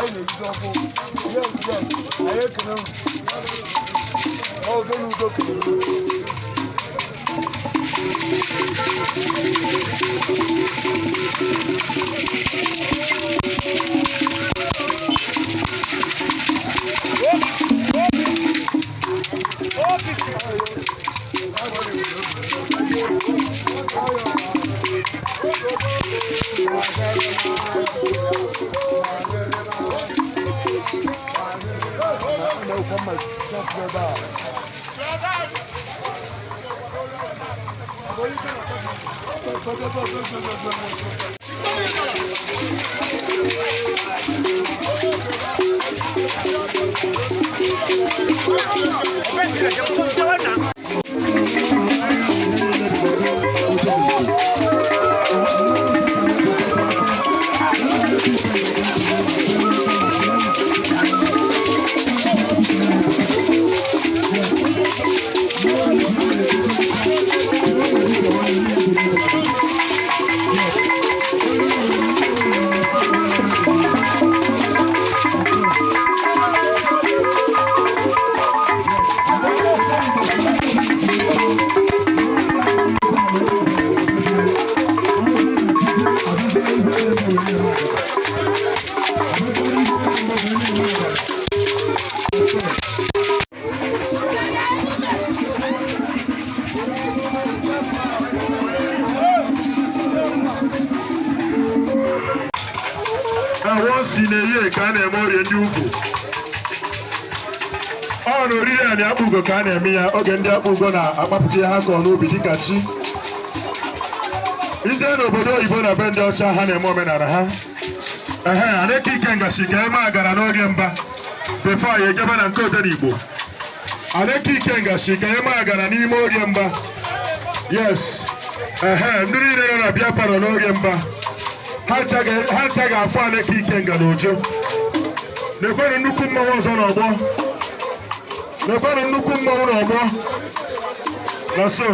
anyị na-ejizi ọfụ. Yes, yes, anyị ekele unu. Ọ udo na udo kelere unu. Si na-eyi ka a na-eme orie ndị ugwu ọ na oriri anyị akpụgo ka a na-eme ya oge ndị akpụgo na-akpapụta ihe ha kọrọ n'ubi dịka chi ije n'obodo oyibo na be ndị ọcha ha na-eme omenala ha Aneke Ikenga si ka eme agara n'oge mba before ya egebe na nke Odenigbo Aneke Ikenga si ka eme agara n'ime oge mba yes ndị niile nọ na bịa palọ n'oge mba ha achaghị afọ Aneke Ikenga n'Ojo na-ekwenụ nnukwu mmanwụ ọzọ n'ọgbọ na-ekwenụ nnukwu mmanwụ n'ọgbọ na so